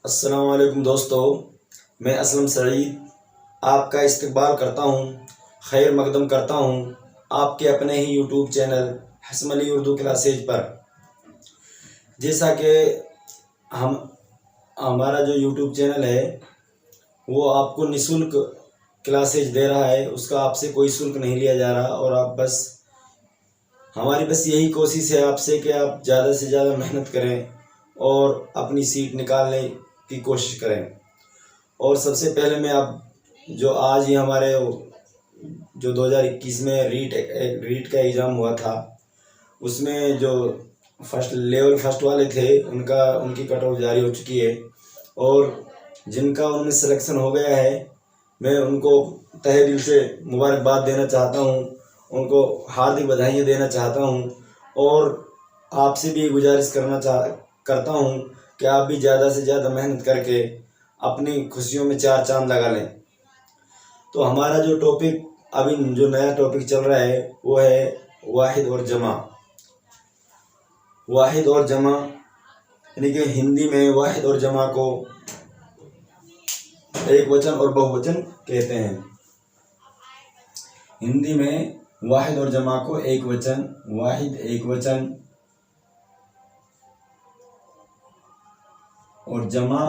السلام علیکم دوستو، میں اسلم سعید آپ کا استقبال کرتا ہوں، خیر مقدم کرتا ہوں آپ کے اپنے ہی یوٹیوب چینل حسم علی اردو کلاسز پر۔ جیسا کہ ہمارا جو یوٹیوب چینل ہے وہ آپ کو نشلک کلاسز دے رہا ہے، اس کا آپ سے کوئی شلک نہیں لیا جا رہا، اور آپ ہماری یہی کوشش ہے آپ سے کہ آپ زیادہ سے زیادہ محنت کریں اور اپنی سیٹ نکالنے کی کوشش کریں۔ اور سب سے پہلے میں جو آج ہی ہمارے جو 2021 میں ریٹ کا ایگزام ہوا تھا، اس میں جو لیول فرسٹ والے تھے ان کی کٹ آف جاری ہو چکی ہے، اور جن کا ان میں سلیکشن ہو گیا ہے میں ان کو تہہ دل سے مبارکباد دینا چاہتا ہوں، ان کو ہاردک بدھائیاں دینا چاہتا ہوں، اور آپ سے بھی گزارش کرتا ہوں کہ آپ بھی زیادہ سے زیادہ محنت کر کے اپنی خوشیوں میں چار چاند لگا لیں۔ تو ہمارا جو ٹاپک ابھی جو نیا ٹاپک چل رہا ہے وہ ہے واحد اور جمع۔ واحد اور جمع یعنی کہ ہندی میں واحد اور جمع کو ایک وچن اور بہو وچن کہتے ہیں۔ ہندی میں واحد اور جمع کو ایک وچن، واحد ایک وچن اور جمع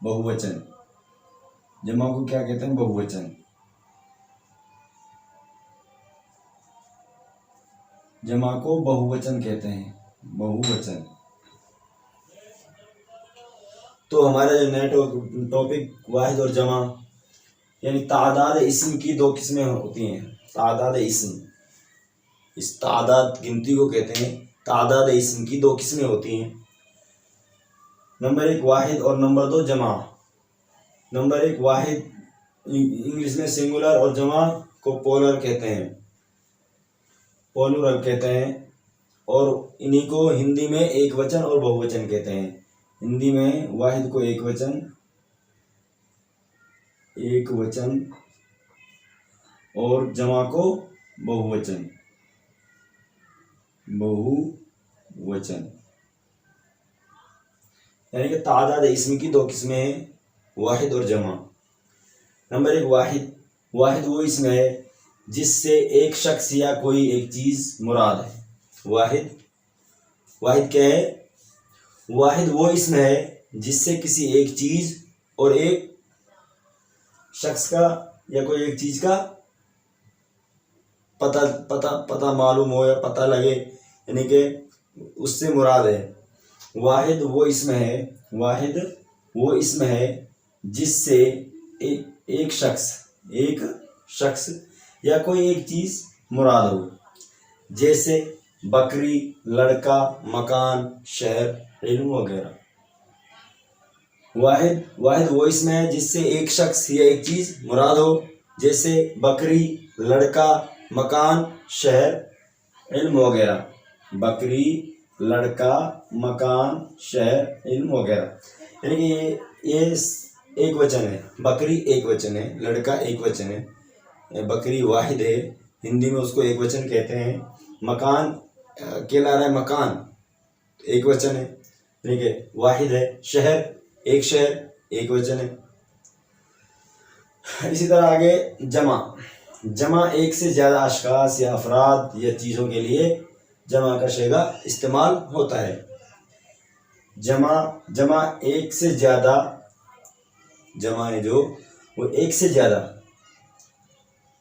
بہو وچن۔ جمع کو کیا کہتے ہیں؟ بہو وچن۔ جمع کو بہو وچن کہتے ہیں، بہو وچن۔ تو ہمارا جو نیا ٹاپک واحد اور جمع یعنی تعداد اسم کی دو قسمیں ہوتی ہیں۔ تعداد اسم، اس تعداد گنتی کو کہتے ہیں۔ تعداد اسم کی دو قسمیں ہوتی ہیں، نمبر ایک واحد اور نمبر دو جمع۔ نمبر ایک واحد انگلش میں سنگولر اور جمع کو پولر کہتے ہیں، پولورل کہتے ہیں، اور انہی کو ہندی میں ایک وچن اور بہو وچن کہتے ہیں۔ ہندی میں واحد کو ایک وچن اور جمع کو بہو وچن، یعنی کہ تعداد اسم کی دو قسمیں ہیں، واحد اور جمع۔ نمبر ایک واحد۔ واحد وہ اسم ہے جس سے ایک شخص یا کوئی ایک چیز مراد ہے۔ واحد کیا ہے؟ واحد وہ اسم ہے جس سے کسی ایک چیز اور ایک شخص کا یا کوئی ایک چیز کا پتہ معلوم ہو یا پتہ لگے، یعنی کہ اس سے مراد ہے۔ واحد وہ اسم ہے جس سے ایک شخص یا کوئی ایک چیز مراد ہو، جیسے بکری، لڑکا، مکان، شہر، علم وغیرہ۔ واحد وہ اسم ہے جس سے ایک شخص یا ایک چیز مراد ہو، جیسے بکری، لڑکا، مکان، شہر، علم وغیرہ۔ بکری، لڑکا، مکان، شہر، علم وغیرہ، یعنی کہ یہ ایک وچن ہے۔ بکری ایک وچن ہے، لڑکا ایک وچن ہے، بکری واحد ہے، ہندی میں اس کو ایک وچن کہتے ہیں۔ مکان کہلا رہا ہے، مکان ایک وچن ہے، یعنی کہ واحد ہے۔ شہر ایک وچن ہے۔ اسی طرح آگے جمع ایک سے زیادہ اشخاص یا افراد یا چیزوں کے لیے جمع کا صیغہ استعمال ہوتا ہے۔ جمع ایک سے زیادہ، جمع ہے جو وہ ایک سے زیادہ،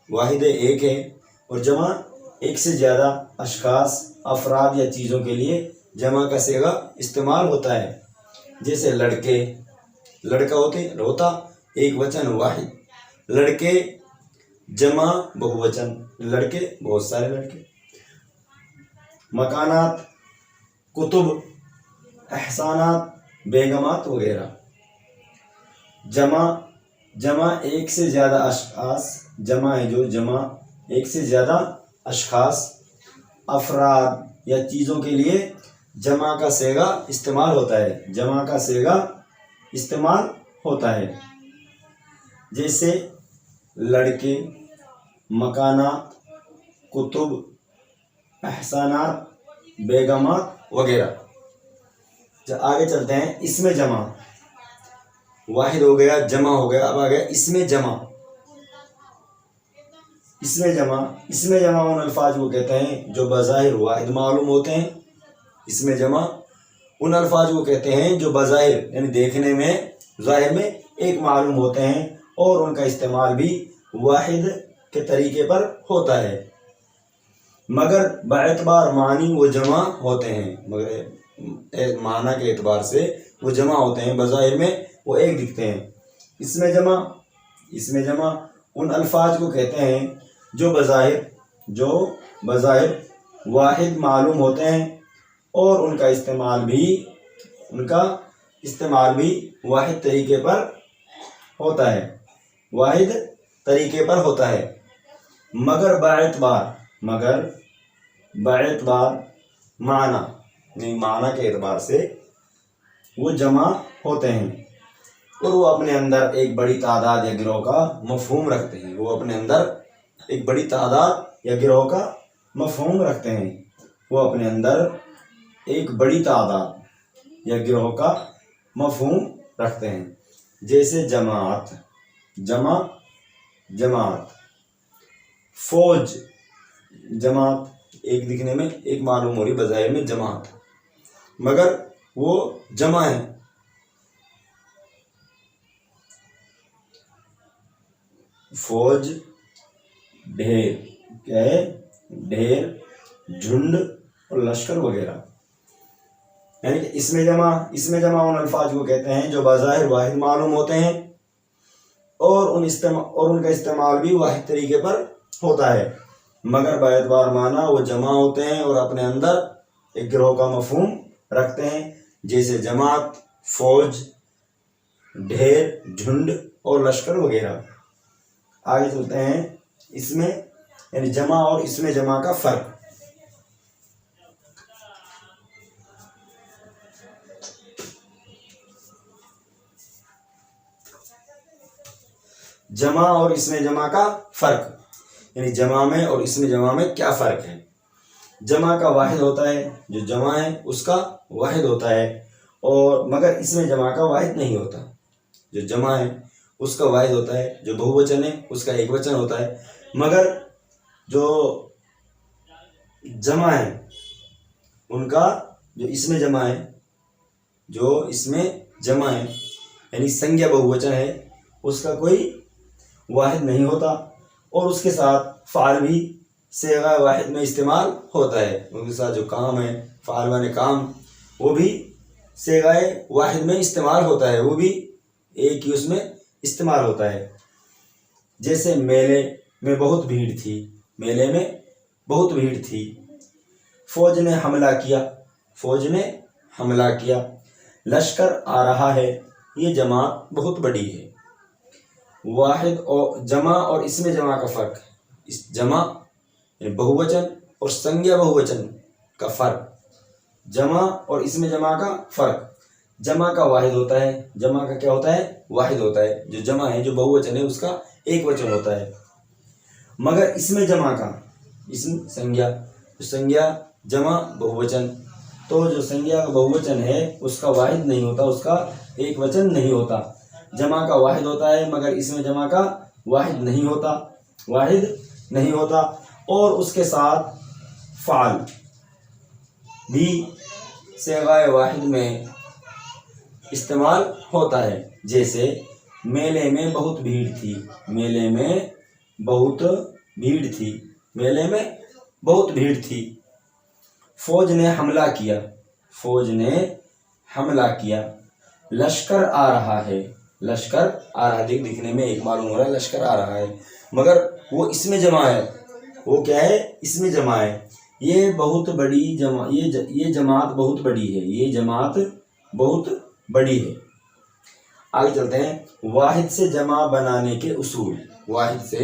واحد ایک ہے، اور جمع ایک سے زیادہ اشخاص، افراد یا چیزوں کے لیے جمع کا صیغہ استعمال ہوتا ہے، جیسے لڑکا ہوتا ایک وچن واحد، لڑکے جمع بہو وچن، لڑکے بہت سارے لڑکے۔ مکانات، کتب، احسانات، بیگمات وغیرہ۔ جمع ایک سے زیادہ اشخاص، جمع ہے جو جمع ایک سے زیادہ اشخاص، افراد یا چیزوں کے لیے جمع کا صیغہ استعمال ہوتا ہے، جیسے لڑکے، مکانات، کتب، احسانات، بیگمات وغیرہ۔ آگے چلتے ہیں، اس میں جمع واحد ہو گیا، جمع ہو گیا، اب آ گیا اس میں جمع۔ اس میں جمع ان الفاظ کو کہتے ہیں جو بظاہر واحد معلوم ہوتے ہیں۔ اس میں جمع ان الفاظ کو کہتے ہیں جو بظاہر یعنی دیکھنے میں ظاہر میں ایک معلوم ہوتے ہیں اور ان کا استعمال بھی واحد کے طریقے پر ہوتا ہے، مگر باعتبار معنی وہ جمع ہوتے ہیں، مگر معنی کے اعتبار سے وہ جمع ہوتے ہیں، بظاہر میں وہ ایک دکھتے ہیں۔ اس میں جمع ان الفاظ کو کہتے ہیں جو بظاہر واحد معلوم ہوتے ہیں اور ان کا استعمال بھی واحد طریقے پر ہوتا ہے، مگر باعتبار معنی کے اعتبار سے وہ جمع ہوتے ہیں اور وہ اپنے اندر ایک بڑی تعداد یا گروہ کا مفہوم رکھتے ہیں۔ وہ اپنے اندر ایک بڑی تعداد یا گروہ کا مفہوم رکھتے ہیں۔ وہ اپنے اندر ایک بڑی تعداد یا گروہ کا مفہوم رکھتے ہیں، جیسے جماعت، فوج، جماعت ایک دکھنے میں ایک معلوم ہو رہی، بظاہر میں جماعت، مگر وہ جمع ہے۔ فوج، ڈھیر، کیا ہے؟ ڈھیر، جھنڈ اور لشکر وغیرہ، یعنی کہ اس میں جمع ان الفاظ کو کہتے ہیں جو بظاہر واحد معلوم ہوتے ہیں اور ان کا استعمال بھی واحد طریقے پر ہوتا ہے، مگر باعتبار معنی وہ جمع ہوتے ہیں اور اپنے اندر ایک گروہ کا مفہوم رکھتے ہیں، جیسے جماعت، فوج، ڈھیر، جھنڈ اور لشکر وغیرہ۔ آگے چلتے ہیں، اس میں یعنی جمع اور اس میں جمع کا فرق۔ جمع اور اس میں جمع کا فرق، یعنی جمع میں اور اس میں جمع میں کیا فرق ہے؟ جمع کا واحد ہوتا ہے، جو جمع ہے اس کا واحد ہوتا ہے، اور مگر اس میں جمع کا واحد نہیں ہوتا۔ جو جمع ہے اس کا واحد ہوتا ہے، جو بہووچن ہے اس کا ایک وچن ہوتا ہے، مگر جو جمع ہے ان کا جو اس میں جمع ہے یعنی سنگیا بہووچن ہے، اس کا کوئی واحد نہیں ہوتا، اور اس کے ساتھ فعل بھی صیغہ واحد میں استعمال ہوتا ہے۔ ان کے ساتھ جو کام ہے، فعل مانے کام، وہ بھی صیغہ واحد میں استعمال ہوتا ہے، وہ بھی ایک ہی اس میں استعمال ہوتا ہے۔ جیسے میلے میں بہت بھیڑ تھی، فوج نے حملہ کیا، لشکر آ رہا ہے، یہ جماعت بہت بڑی ہے۔ واحد اور جمع اور اس میں جمع کا فرق، اس جمع یعنی بہووچن اور سنگیا بہووچن کا فرق، جمع اور اس میں جمع کا فرق۔ جمع کا واحد ہوتا ہے، جمع کا کیا ہوتا ہے؟ واحد ہوتا ہے۔ جو جمع ہے، جو بہووچن ہے، اس کا ایک وچن ہوتا ہے، مگر اس میں جمع کا سنگیا جمع بہووچن، تو جو سنگیا کا بہووچن ہے اس کا واحد نہیں ہوتا، اس کا ایک وچن نہیں ہوتا۔ جمع کا واحد ہوتا ہے، مگر اس میں جمع کا واحد نہیں ہوتا، اور اس کے ساتھ فعل بھی صیغہ واحد میں استعمال ہوتا ہے۔ جیسے میلے میں بہت بھیڑ تھی، فوج نے حملہ کیا، لشکر آ رہا ہے، دکھنے میں ایک معلوم ہو رہا ہے لشکر آ رہا ہے، مگر وہ اس میں جمع ہے، وہ کیا ہے؟ اس میں جمع ہے۔ یہ بہت بڑی یہ جماعت بہت بڑی ہے۔ آگے چلتے ہیں، واحد سے جمع بنانے کے اصول۔ واحد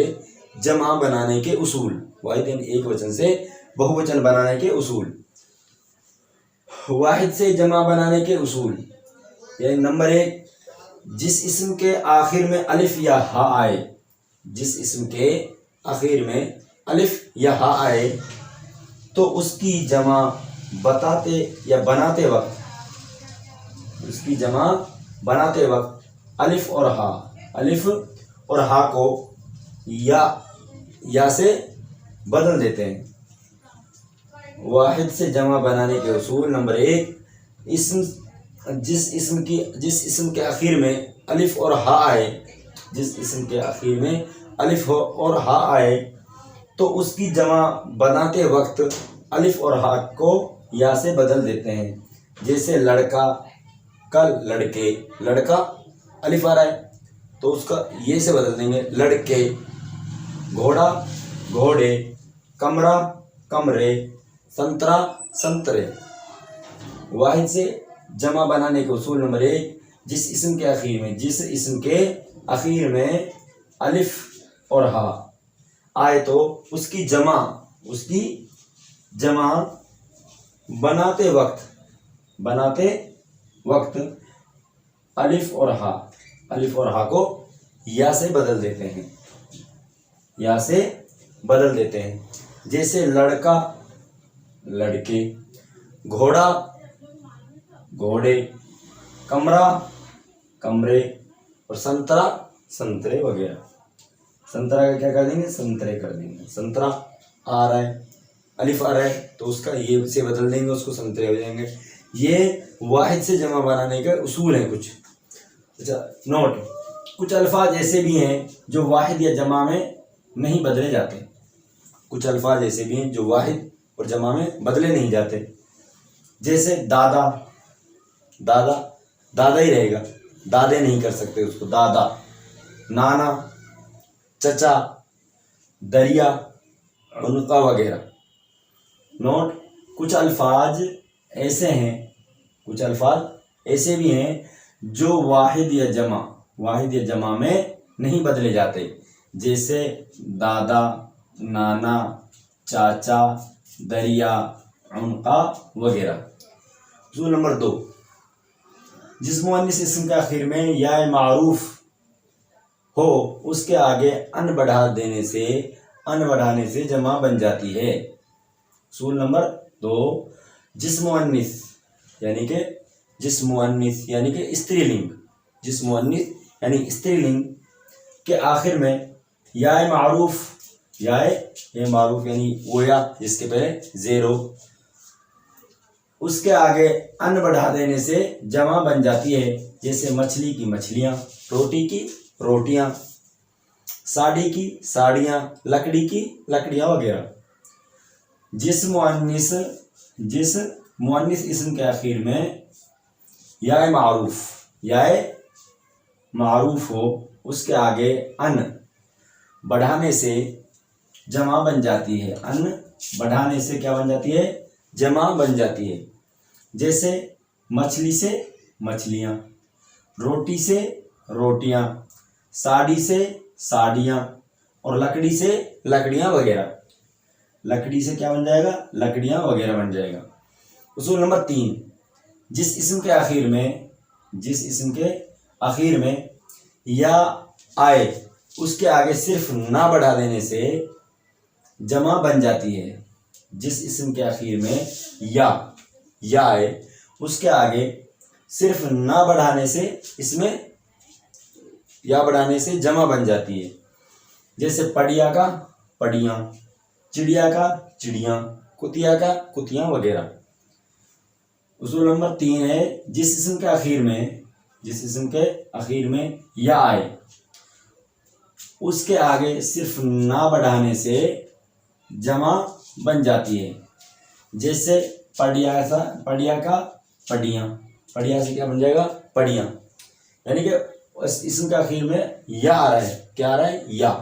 یعنی ایک وچن سے بہووچن بنانے کے اصول۔ واحد سے جمع بنانے کے اصول، یعنی نمبر 1، جس اسم کے آخر میں الف یا ہاء آئے، تو اس کی جمع بناتے وقت الف اور ہا کو یا سے بدل دیتے ہیں۔ واحد سے جمع بنانے کے اصول: نمبر 1، جس اسم کے آخر میں الف اور ہا آئے، جس اسم کے آخر میں الف اور ہا آئے تو اس کی جمع بناتے وقت الف اور ہا کو یا سے بدل دیتے ہیں۔ جیسے لڑکا کا لڑکے، لڑکا الف آ رہا ہے تو اس کا یہ سے بدل دیں گے لڑکے، گھوڑا گھوڑے، کمرہ کمرے، سنترا سنترے۔ واحد سے جمع بنانے کے اصول: نمبر 1، جس اسم کے آخر میں الف اور ہا آئے تو اس کی جمع بناتے وقت الف اور ہا کو یا سے بدل دیتے ہیں، جیسے لڑکا لڑکے، گھوڑا گھوڑے، کمرہ کمرے اور سنترا سنترے وغیرہ۔ سنترا کا کیا کر دیں گے؟ سنترے کر دیں گے۔ سنترا آ رہا ہے، الف آ رہا ہے تو اس کا یہ سے بدل دیں گے، اس کو سنترے ہو جائیں گے۔ یہ واحد سے جمع بنانے کا اصول ہیں کچھ۔ اچھا نوٹ، کچھ الفاظ ایسے بھی ہیں جو واحد یا جمع میں نہیں بدلے جاتے، کچھ الفاظ ایسے بھی ہیں جو واحد اور جمع میں بدلے نہیں جاتے۔ جیسے دادا، دادا ہی رہے گا، دادے نہیں کر سکتے اس کو، دادا۔ نانا، چچا، دریا، عنقا وغیرہ۔ نوٹ، کچھ الفاظ ایسے بھی ہیں جو واحد یا جمع میں نہیں بدلے جاتے، جیسے دادا، نانا، چاچا، دریا، عنقا وغیرہ۔ اصول نمبر 2، جس مؤنث اسم کے آخر میں یا معروف ہو اس کے آگے ان بڑھانے سے جمع بن جاتی ہے۔ اصول نمبر 2، جس مؤنث یعنی کہ استری لنگ کے آخر میں یا معروف یعنی وہ یا جس کے پہلے زیر ہو، اس کے آگے ان بڑھا دینے سے جمع بن جاتی ہے، جیسے مچھلی کی مچھلیاں، روٹی کی روٹیاں، ساڑی کی ساڑیاں، لکڑی کی لکڑیاں وغیرہ۔ جس مؤنث اسم کے آخر میں یا معروف ہو اس کے آگے ان بڑھانے سے جمع بن جاتی ہے، ان بڑھانے سے کیا بن جاتی ہے؟ جمع بن جاتی ہے۔ جیسے مچھلی سے مچھلیاں، روٹی سے روٹیاں، ساڑی سے ساڑیاں اور لکڑی سے لکڑیاں وغیرہ۔ لکڑی سے کیا بن جائے گا؟ لکڑیاں وغیرہ بن جائے گا۔ اصول نمبر 3، جس اسم کے آخر میں یا آئے اس کے آگے صرف نہ بڑھا دینے سے جمع بن جاتی ہے۔ جس اسم کے آخر میں یا آئے اس کے آگے صرف نہ بڑھانے سے جمع بن جاتی ہے، جیسے پڑیا کا پڑیاں، چڑیا کا چڑیاں، کتیا کا کتیاں وغیرہ۔ اصول نمبر 3 ہے، جس اسم کے آخر میں یا آئے اس کے آگے صرف نہ بڑھانے سے جمع بن جاتی ہے، جیسے پڑیا کا پڑیاں، پڑیا سے کیا بن جائے گا؟ پڑیاں، یعنی کہ اسم کے آخر میں یا آ رہا ہے، کیا آ رہا ہے؟ یا۔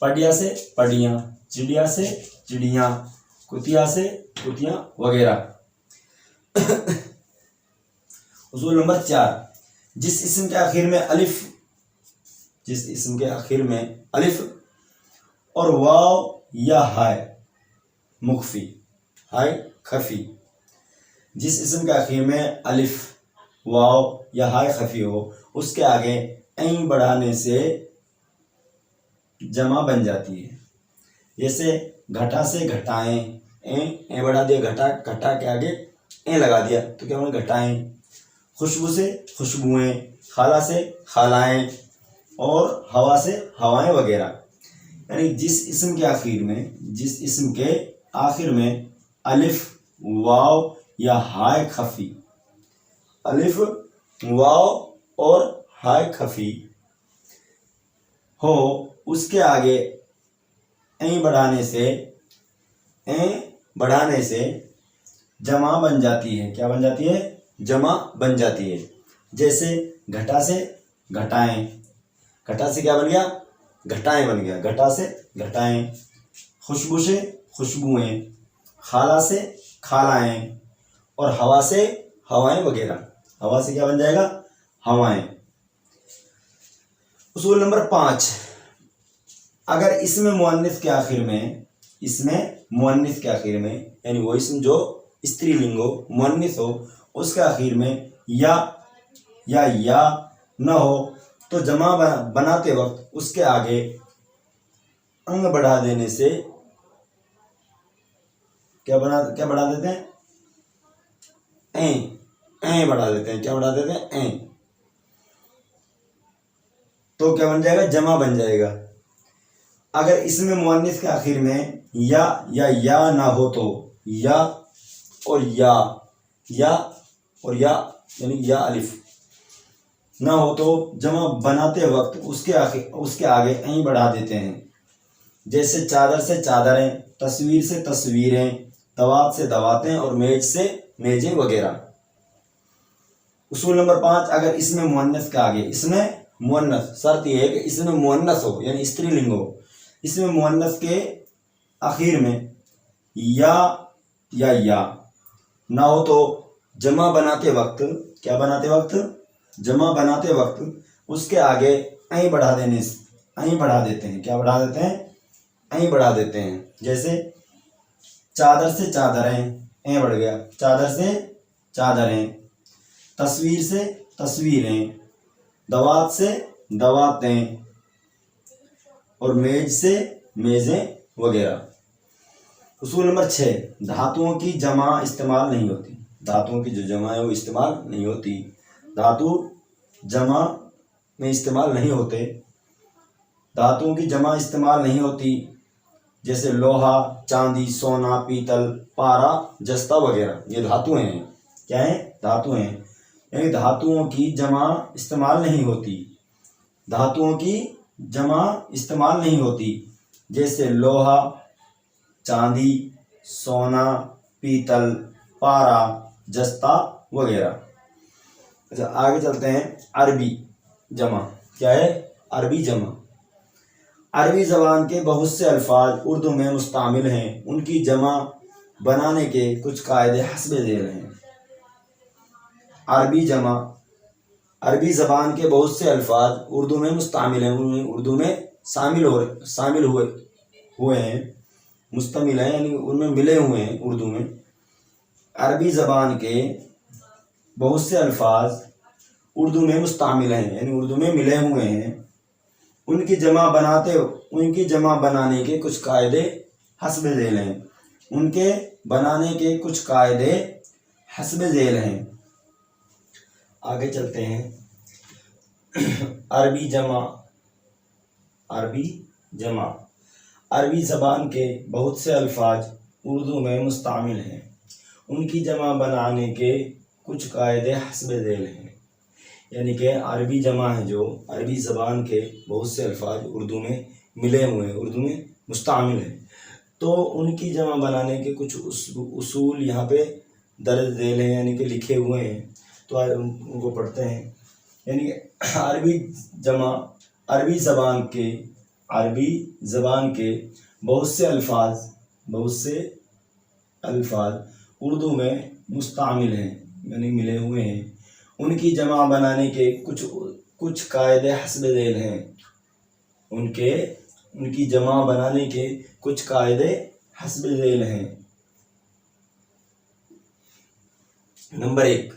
پڑیا سے پڑیاں، چڑیا سے چڑیاں، کتیا سے کتیاں وغیرہ۔ اصول نمبر 4، جس اسم کے آخر میں الف اور واو یا ہائے مخفی، ہائے خفی، جس اسم کے آخر میں الف واو یا ہائے خفی ہو اس کے آگے این بڑھانے سے جمع بن جاتی ہے، جیسے گھٹا سے گھٹائیں، این بڑھا دیا، گھٹا کے آگے این لگا دیا تو کیا ہوگا؟ گھٹائیں۔ خوشبو سے خوشبوئیں، خالہ سے خالائیں، اور ہوا سے ہوائیں وغیرہ. یعنی جس اسم کے آخر میں الف، واو یا ہائے خفی، الف، واو اور ہائے خفی ہو، اس کے آگے این بڑھانے سے جمع بن جاتی ہے. کیا بن جاتی ہے؟ جمع بن جاتی ہے. جیسے گھٹا سے گھٹائیں، گھٹا سے کیا بن گیا؟ گھٹائیں بن گیا، گھٹا سے گھٹائیں. خوشبو سے خوشبوئیں، خالہ سے خالائیں، اور ہوا سے ہوائیں وغیرہ. ہوا سے کیا بن جائے گا؟ ہوائیں. اصول نمبر 5، اگر اسم مؤنث کے آخر میں یعنی وہ اسم جو استری لنگ ہو، مؤنث ہو، اس کے آخر میں یا نہ ہو تو جمع بناتے وقت اس کے آگے انگ بڑھا دینے سے کیا بڑھا دیتے ہیں؟ این بڑھا دیتے ہیں. کیا بڑھا دیتے ہیں؟ این. تو کیا بن جائے گا؟ جمع بن جائے گا. اگر اسم مؤنث کے آخر میں یا نہ ہو تو یا اور یا یعنی یا الف نہ ہو تو جمع بناتے وقت اس کے آگے این بڑھا دیتے ہیں. جیسے چادر سے چادریں، تصویر سے تصویریں، دوات سے دواتیں، اور میز سے میزیں وغیرہ. اصول نمبر 5، اگر اسم مؤنث کے آگے شرط یہ ہے کہ اسم مؤنث ہو یعنی استری لنگ ہو، اسم مؤنث کے آخر میں یا نہ ہو تو جمع بناتے وقت اس کے آگے این بڑھا دیتے ہیں. کیا بڑھا دیتے ہیں؟ این بڑھا دیتے ہیں. جیسے چادر سے چادریں، این بڑھ گیا، چادر سے چادریں. تصویر سے تصویریں، دوات سے دواتیں، اور میز سے میزیں وغیرہ. اصول نمبر 6، دھاتوؤں کی جمع استعمال نہیں ہوتی. دھاتوؤں کی جو جمع ہے وہ استعمال نہیں ہوتی. دھاتو جمع میں استعمال نہیں ہوتے. دھاتوؤں کی جمع استعمال نہیں ہوتی. جیسے لوہا، چاندی، سونا، پیتل، پارا، جستا وغیرہ. یہ دھاتو ہیں. کیا ہیں؟ دھاتو ہیں. یعنی دھاتوؤں کی جمع استعمال نہیں ہوتی. دھاتوؤں کی جمع استعمال نہیں ہوتی. جیسے لوہا، چاندی، سونا، پیتل، پارا، جستا وغیرہ. اچھا آگے چلتے ہیں. عربی جمع کیا ہے؟ عربی جمع. عربی زبان کے بہت سے الفاظ اردو میں مستعمل ہیں. ان کی جمع بنانے کے کچھ قاعدے حسب ذیل ہیں. عربی جمع، عربی زبان کے بہت سے الفاظ اردو میں مستعمل ہیں، اردو میں شامل ہوئے ہیں، مستعمل ہیں یعنی ان میں ملے ہوئے ہیں اردو میں. عربی زبان کے بہت سے الفاظ اردو میں مستعمل ہیں یعنی اردو میں ملے ہوئے ہیں. ان کی جمع بنانے کے کچھ قاعدے حسب ذیل ہیں. ان کے بنانے کے کچھ قاعدے حسب ذیل ہیں. آگے چلتے ہیں. عربی جمع. عربی زبان کے بہت سے الفاظ اردو میں مستعمل ہیں. ان کی جمع بنانے کے کچھ قاعدے حسب ذیل ہیں. یعنی کہ عربی جمع ہے جو عربی زبان کے بہت سے الفاظ اردو میں ملے ہوئے ہیں، اردو میں مستعمل ہیں، تو ان کی جمع بنانے کے کچھ اصول یہاں پہ درج ذیل ہیں یعنی کہ لکھے ہوئے ہیں. تو ان کو پڑھتے ہیں. یعنی عربی زبان کے بہت سے الفاظ اردو میں مستعمل ہیں یعنی ملے ہوئے ہیں. ان کی جمع بنانے کے کچھ قاعدے حسب ذیل ہیں. ان کی جمع بنانے کے کچھ قاعدے حسب ذیل ہیں. نمبر 1،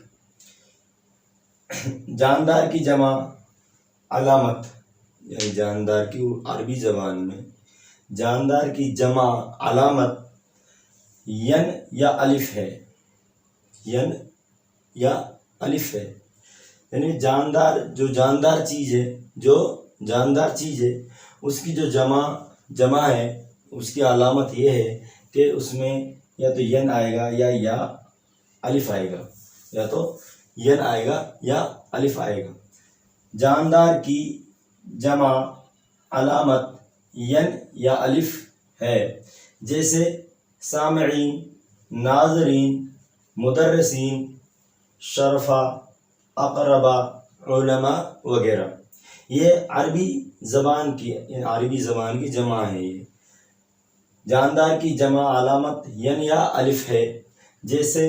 جاندار کی جمع علامت، یعنی جاندار کی عربی زبان میں جاندار کی جمع علامت ین یا الف ہے. یعنی جو جاندار چیز ہے اس کی جو جمع ہے اس کی علامت یہ ہے کہ اس میں یا تو ین آئے گا یا الف آئے گا، یا تو ین آئے گا یا الف آئے گا۔ جاندار کی جمع علامت ین یا الف ہے، جیسے سامعین، ناظرین، مدرسین، شرفا، اقربا، علماء وغیرہ۔ یہ عربی زبان کی جمع ہے۔ یہ جاندار کی جمع علامت ین یا الف ہے، جیسے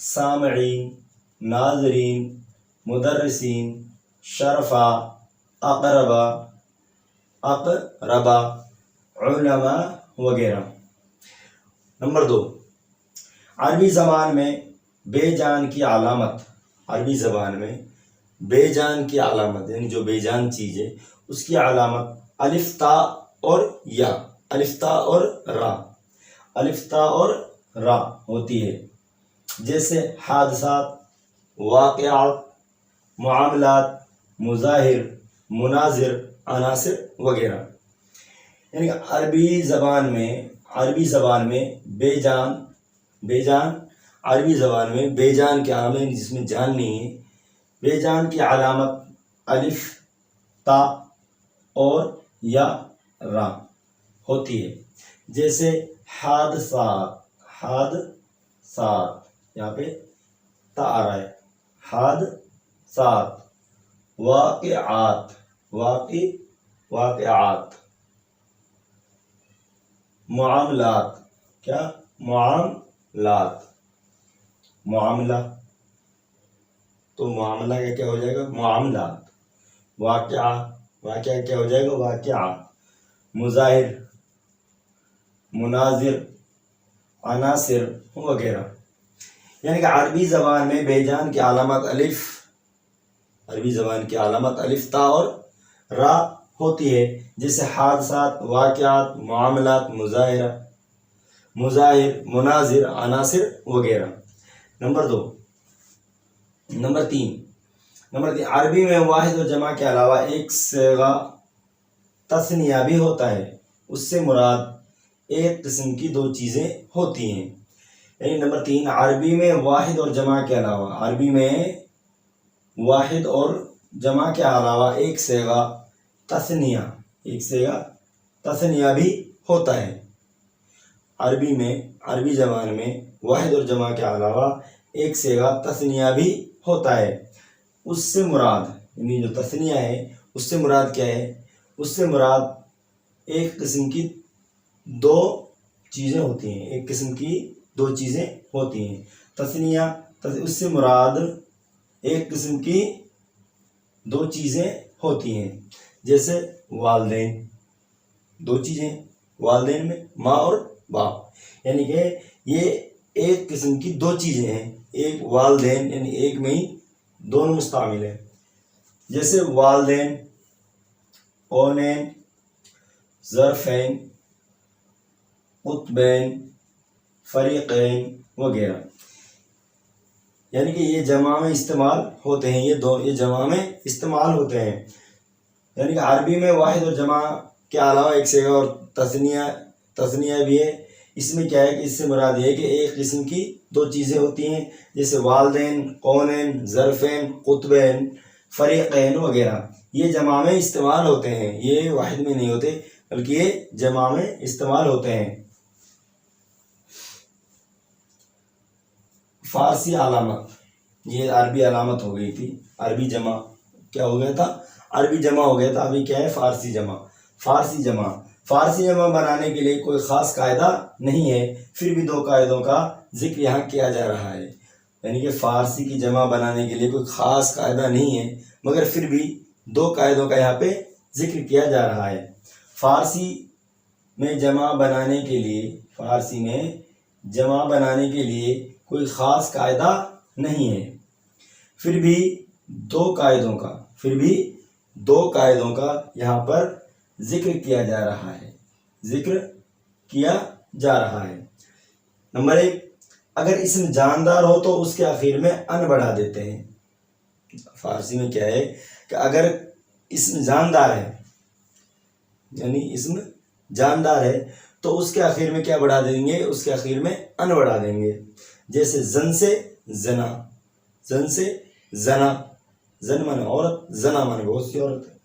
سامعین، ناظرین، مدرسین، شرفا، اقربا، علماء وغیرہ۔ نمبر 2، عربی زبان میں بے جان کی علامت یعنی جو بے جان چیز ہے اس کی علامت الف تا اور را ہوتی ہے، جیسے حادثات، واقعات، معاملات، مظاہر، مناظر، عناصر وغیرہ۔ یعنی عربی زبان میں بے جان کی علامت جس میں جان نہیں ہے، بے جان کی علامت الف، تا اور یا را ہوتی ہے، جیسے حادثات، یہاں پہ تا آ رہا ہے، حادثات، واقعات، معاملات، معاملہ، تو معاملہ کا کیا ہو جائے گا؟ معاملات۔ واقعہ کیا ہو جائے گا؟ واقعات۔ مظاہر، مناظر، عناصر وغیرہ۔ یعنی کہ عربی زبان میں بے جان کی علامت الف، تا اور را ہوتی ہے، جیسے حادثات، واقعات، معاملات، مظاہر، مناظر، عناصر وغیرہ۔ نمبر 3، عربی میں واحد و جمع کے علاوہ ایک صیغہ تثنیہ بھی ہوتا ہے، اس سے مراد ایک قسم کی 2 چیزیں ہوتی ہیں۔ یعنی نمبر 3، عربی میں واحد اور جمع کے علاوہ ایک صیغہ تثنیہ بھی ہوتا ہے۔ عربی زبان میں واحد اور جمع کے علاوہ ایک صیغہ تثنیہ بھی ہوتا ہے، اس سے مراد یعنی جو تثنیہ ہے اس سے مراد کیا ہے؟ اس سے مراد ایک قسم کی 2 چیزیں ہوتی ہیں، تثنیہ اس سے مراد ایک قسم کی 2 چیزیں ہوتی ہیں، جیسے والدین، 2 چیزیں والدین میں ماں اور باپ، یعنی کہ یہ ایک قسم کی 2 چیزیں ہیں، ایک والدین یعنی ایک میں ہی دونوں مستعمل ہیں، جیسے والدین، اونین، ظرفین، قطبین، فریقین وغیرہ۔ یعنی کہ یہ جمع میں استعمال ہوتے ہیں، یہ جمع میں استعمال ہوتے ہیں۔ یعنی کہ عربی میں واحد اور جمع کے علاوہ ایک صیغہ اور تثنیہ بھی ہے۔ اس میں کیا ہے کہ اس سے مراد یہ ہے کہ ایک قسم کی 2 چیزیں ہوتی ہیں، جیسے والدین، قونین، ظرفین، قطبین، فریقین وغیرہ۔ یہ جمع میں استعمال ہوتے ہیں، یہ واحد میں نہیں ہوتے بلکہ یہ جمع میں استعمال ہوتے ہیں۔ فارسی علامت، یہ عربی علامت ہو گئی تھی، عربی جمع کیا ہو گیا تھا؟ عربی جمع ہو گیا تھا، ابھی کیا ہے؟ فارسی جمع بنانے کے لیے کوئی خاص قاعدہ نہیں ہے، پھر بھی 2 قاعدوں کا ذکر یہاں کیا جا رہا ہے۔ یعنی کہ فارسی کی جمع بنانے کے لیے کوئی خاص قاعدہ نہیں ہے، مگر پھر بھی 2 قاعدوں کا یہاں پہ ذکر کیا جا رہا ہے۔ فارسی میں جمع بنانے کے لیے کوئی خاص قاعدہ نہیں ہے، پھر بھی 2 قاعدوں کا یہاں پر ذکر کیا جا رہا ہے۔ نمبر 1، اگر اسم جاندار ہو تو اس کے آخر میں ان بڑھا دیتے ہیں، فارسی میں کیا ہے کہ اگر اسم جاندار ہے، یعنی اسم جاندار ہے، تو اس کے آخر میں کیا بڑھا دیں گے؟ اس کے آخر میں ان بڑھا دیں گے. جیسے زن سے زنا، زن سے زنا، زن مانے عورت، زنا مانے بہت سی عورت ہے.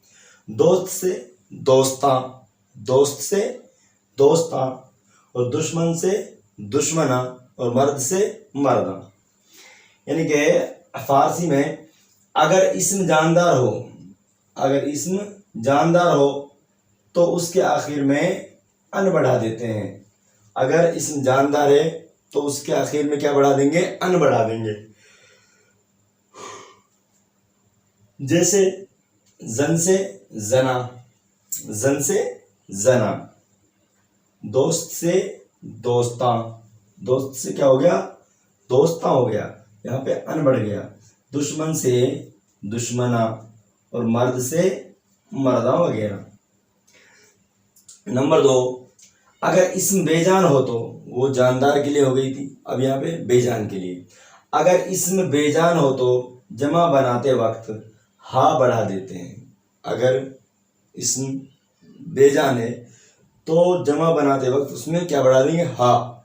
دوست سے دوستاں، دوست سے دوستاں، اور دشمن سے دشمنا، اور مرد سے مرداں. یعنی کہ فارسی میں اگر اسم جاندار ہو، اگر اسم جاندار ہو تو اس کے آخر میں ان بڑھا دیتے ہیں. اگر اسم جاندار ہے تو اس کے آخر میں کیا بڑھا دیں گے؟ ان بڑھا دیں گے. جیسے زن سے زنا، زن سے زنا. دوست سے دوستاں، دوست سے کیا ہو گیا؟ دوستاں ہو گیا، یہاں پہ ان بڑھ گیا. دشمن سے دشمنا، اور مرد سے مرداں وغیرہ. نمبر 2، اگر اسم بے جان ہو تو، وہ جاندار کے لیے ہو گئی تھی، اب یہاں پہ بے جان کے لیے. اگر اسم بے جان ہو تو جمع بناتے وقت ہا بڑھا دیتے ہیں. اگر اسم بے جان ہے تو جمع بناتے وقت اس میں کیا بڑھا دیں گے؟ ہا.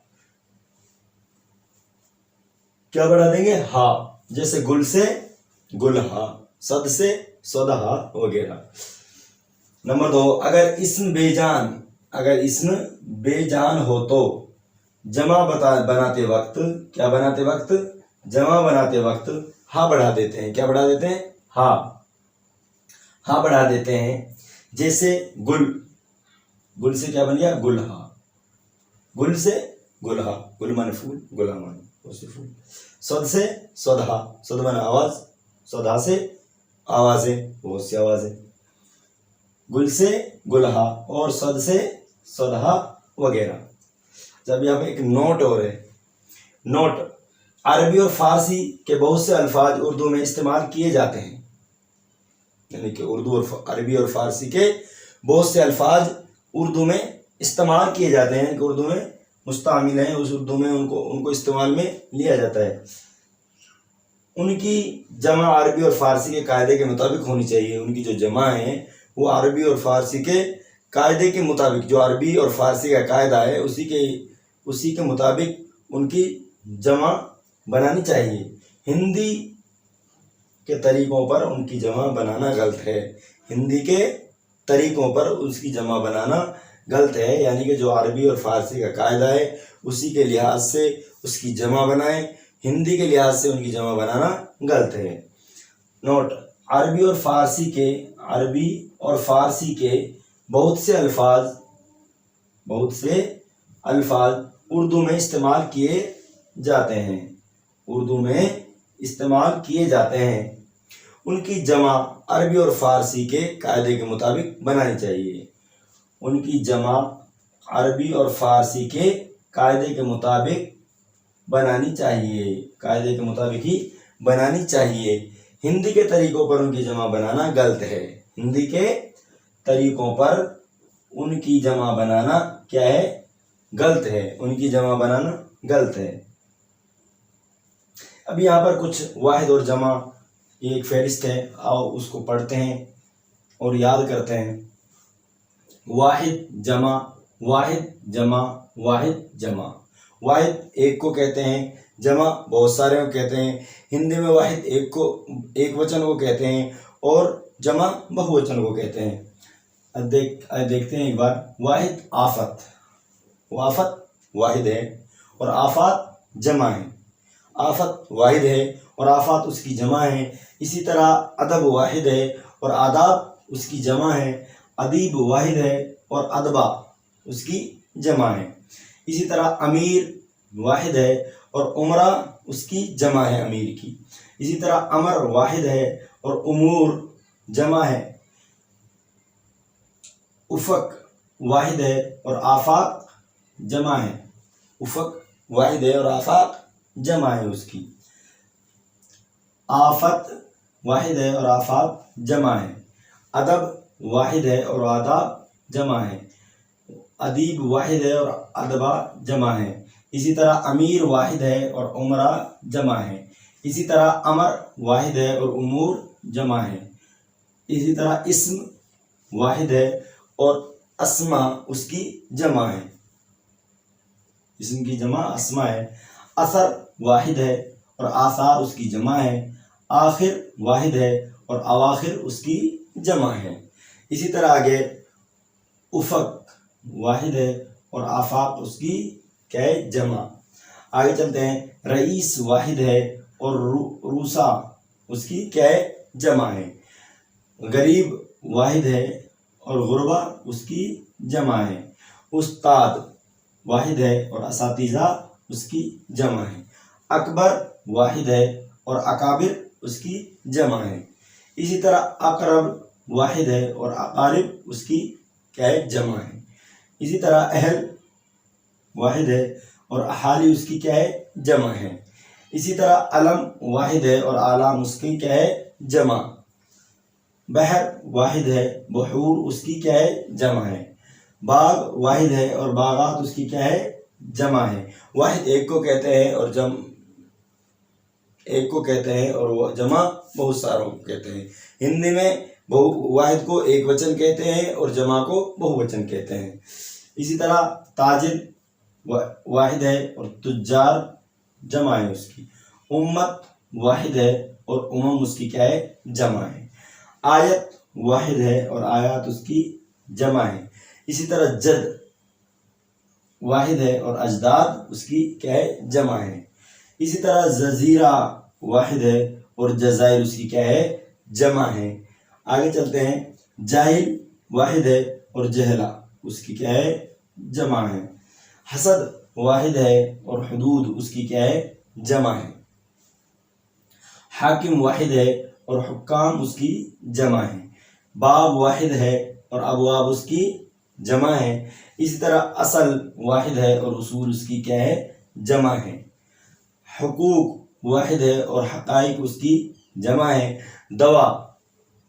کیا بڑھا دیں گے؟ ہا. جیسے گل سے گلہا، صد سے صدہا وغیرہ. نمبر 2، اگر اسم بے جان، اگر اسم بے جان ہو تو جمع بناتے وقت، کیا بناتے وقت؟ جمع بناتے وقت ہا بڑھا دیتے ہیں. کیا بڑھا دیتے ہیں؟ ہا. ہا بڑھا دیتے ہیں. جیسے گل، گل سے کیا بن گیا؟ گلہا. گل سے گلہا، گل مانے پھول، گلہا مانے بہت سے پھول. صد سے صدہا، صد مانے آواز، صدہا سے آوازیں، بہت سی آوازیں. گل سے گلہا اور صد سے صدہا وغیرہ. جب یہاں پہ ایک نوٹ اور ہے. نوٹ، عربی اور فارسی کے بہت سے الفاظ اردو میں استعمال کیے جاتے ہیں. یعنی کہ اردو اور عربی اور فارسی کے بہت سے الفاظ اردو میں استعمال کیے جاتے ہیں، کہ اردو میں مستعمل ہیں، اس اردو میں ان کو استعمال میں لیا جاتا ہے. ان کی جمع عربی اور فارسی کے قاعدے کے مطابق ہونی چاہیے. ان کی جو جمع ہیں وہ عربی اور فارسی کے قاعدے کے مطابق، جو عربی اور فارسی کا قاعدہ ہے اسی کے مطابق ان کی جمع بنانی چاہیے. ہندی کے طریقوں پر ان کی جمع بنانا غلط ہے. ہندی کے طریقوں پر اس کی جمع بنانا غلط ہے. یعنی کہ جو عربی اور فارسی کا قاعدہ ہے اسی کے لحاظ سے اس کی جمع بنائیں. ہندی کے لحاظ سے ان کی جمع بنانا غلط ہے. نوٹ، عربی اور فارسی کے بہت سے الفاظ اردو میں استعمال کیے جاتے ہیں. اردو میں استعمال کیے جاتے ہیں. ان کی جمع عربی اور فارسی کے قاعدے کے مطابق بنانی چاہیے. ان کی جمع عربی اور فارسی کے قاعدے کے مطابق بنانی چاہیے، قاعدے کے مطابق ہی بنانی چاہیے. ہندی کے طریقوں پر ان کی جمع بنانا غلط ہے. ہندی کے طریقوں پر ان کی جمع بنانا کیا ہے؟ غلط ہے. ان کی جمع بنانا غلط ہے. اب یہاں پر کچھ واحد اور جمع، یہ ایک فہرست ہے، آؤ اس کو پڑھتے ہیں اور یاد کرتے ہیں. واحد جمع، واحد جمع، واحد جمع. واحد ایک کو کہتے ہیں، جمع بہت سارے کو کہتے ہیں. ہندی میں واحد ایک وچن کو کہتے ہیں اور جمع بہووچن کو کہتے ہیں. دیکھتے ہیں ایک بار. واحد آفت، آفت واحد ہے اور آفات جمع ہے. آفت واحد ہے اور آفات اس کی جمع ہے. اسی طرح ادب واحد ہے اور آداب اس کی جمع ہے. ادیب واحد ہے اور ادبا اس کی جمع ہے. اسی طرح امیر واحد ہے اور عمرہ اس کی جمع ہے، امیر کی. اسی طرح امر واحد ہے اور امور جمع ہے. افق واحد ہے اور آفاق جمع ہے. افق واحد ہے اور آفاق جمع ہے اس کی. آفت واحد ہے اور آفاق جمع ہے. ادب واحد ہے اور آداب جمع ہے. ادیب واحد ہے اور ادبا جمع ہے. اسی طرح امیر واحد ہے اور عمرہ جمع ہے. اسی طرح امر واحد ہے اور امور جمع ہے. اسی طرح اسم واحد ہے اور اسما اس کی جمع ہے. اسم کی جمع اسما ہے. اثر واحد ہے اور آثار اس کی جمع ہے. آخر واحد ہے اور اواخر اس کی جمع ہے. اسی طرح آگے افق واحد ہے اور آفاق اس کی کیا ہے جمع. آگے چلتے ہیں. رئیس واحد ہے اور روسا اس کی کیا ہے جمع ہے. غریب واحد ہے اور غربا اس کی جمع ہے. استاد واحد ہے اور اساتذہ اس کی جمع ہے. اکبر واحد ہے اور اکابر اس کی جمع ہے. اسی طرح اقرب واحد ہے اور اقارب اس کی کیا ہے جمع ہے. اسی طرح اہل واحد ہے اور احالی اس کی کیا ہے جمع ہے. اسی طرح علم واحد ہے اور اعلام اس کی کیا ہے جمع. بحر واحد ہے، بحور اس کی کیا ہے جمع ہے. باغ واحد ہے اور باغات اس کی کیا ہے جمع ہے. واحد ایک کو کہتے ہیں اور ایک کو کہتے ہیں اور وہ جمع بہت ساروں کو کہتے ہیں. ہندی میں واحد کو ایک وچن کہتے ہیں اور جمع کو بہو وچن کہتے ہیں. اسی طرح تاجر واحد ہے اور تجار جمع ہے اس کی. امت واحد ہے اور اس کی کیا ہے جمع ہے. آیت واحد ہے اور آیات اس کی جمع ہے. اسی طرح جد واحد ہے اور اجداد اس کی کیا ہے جمع ہے. اسی طرح جزیرہ واحد ہے اور جزائر اس کی کیا ہے جمع ہے. آگے چلتے ہیں. جاہل واحد ہے اور جہلا اس کی کیا ہے جمع ہے. حسد واحد ہے اور حدود اس کی کیا ہے جمع ہے. حاکم واحد ہے اور حکام اس کی جمع ہے. باب واحد ہے اور ابواب اس کی جمع ہے. اسی طرح اصل واحد ہے اور اصول اس کی کیا ہے جمع ہے. حقوق واحد ہے اور حقائق اس کی جمع ہے. دوا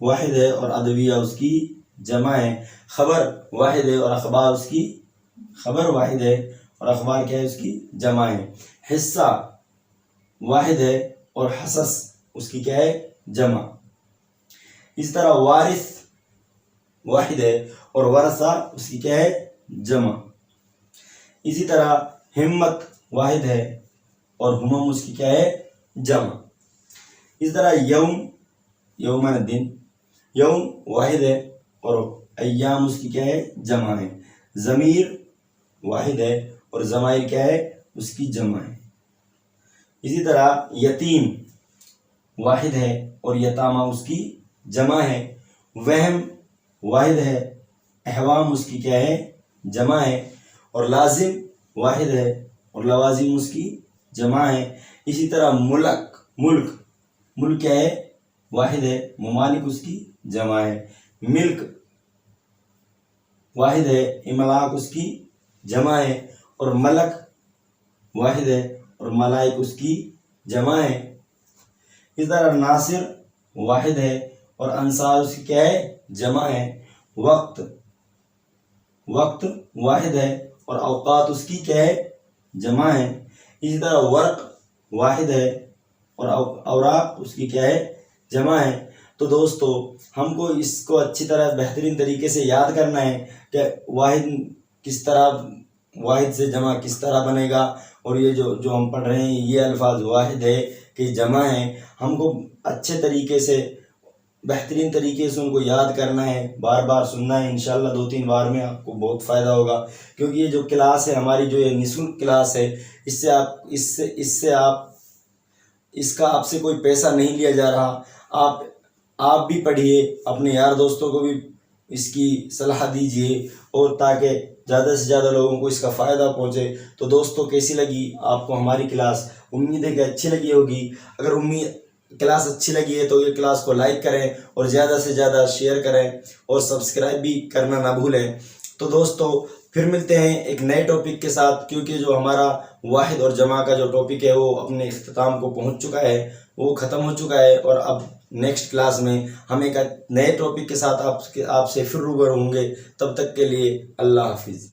واحد ہے اور ادویہ اس کی جمع ہے. خبر واحد ہے اور اخبار اس کی خبر واحد ہے اور اخبار کیا ہے اس کی جمع ہے. حصہ واحد ہے اور حصص اس کی کیا ہے جمع. اس طرح وارث واحد ہے اور ورثہ اس کی کیا ہے جمع. اسی طرح ہمت واحد ہے اور ہمم اس کی کیا ہے جمع. اس طرح یوم دن یوم واحد ہے اور ایام اس کی کیا ہے جمع ہے. ضمیر واحد ہے اور ضمائر کیا ہے اس کی جمع ہے. اسی طرح یتیم واحد ہے اور یتامہ اس کی جمع ہے. وہم واحد ہے، احوام اس کی کیا ہے جمع ہے. اور لازم واحد ہے اور لوازم اس کی جمع ہے. اسی طرح ملک کیا ہے واحد ہے، ممالک اس کی جمع ہے. ملک واحد ہے، املاک اس کی جمع ہے. اور ملک واحد ہے اور ملائک اس کی جمع ہے. اس طرح ناصر واحد ہے اور انصار اس کی کیا ہے جمع ہے. وقت واحد ہے اور اوقات اس کی کیا ہے جمع ہے. اسی طرح ورق واحد ہے اور اوراق اس کی کیا ہے جمع ہے. تو دوستو ہم کو اس کو اچھی طرح بہترین طریقے سے یاد کرنا ہے کہ واحد سے جمع کس طرح بنے گا. اور یہ جو ہم پڑھ رہے ہیں یہ الفاظ واحد ہے کہ جمع ہے. ہم کو اچھے طریقے سے بہترین طریقے سے ان کو یاد کرنا ہے، بار بار سننا ہے. انشاءاللہ 2-3 بار میں آپ کو بہت فائدہ ہوگا. کیونکہ یہ جو کلاس ہے ہماری، جو یہ نسل کلاس ہے، اس کا آپ سے کوئی پیسہ نہیں لیا جا رہا. آپ بھی پڑھیے، اپنے یار دوستوں کو بھی اس کی صلاح دیجیے اور تاکہ زیادہ سے زیادہ لوگوں کو اس کا فائدہ پہنچے. تو دوستوں کیسی لگی آپ کو ہماری کلاس؟ امید ہے کہ اچھی لگی ہوگی. اگر کلاس اچھی لگی ہے تو یہ کلاس کو لائک کریں اور زیادہ سے زیادہ شیئر کریں اور سبسکرائب بھی کرنا نہ بھولیں. تو دوستو پھر ملتے ہیں ایک نئے ٹاپک کے ساتھ، کیونکہ جو ہمارا واحد اور جمع کا جو ٹاپک ہے وہ اپنے اختتام کو پہنچ چکا ہے، وہ ختم ہو چکا ہے. اور اب نیکسٹ کلاس میں ہم ایک نئے ٹاپک کے ساتھ آپ سے پھر روبرو ہوں گے. تب تک کے لیے اللہ حافظ.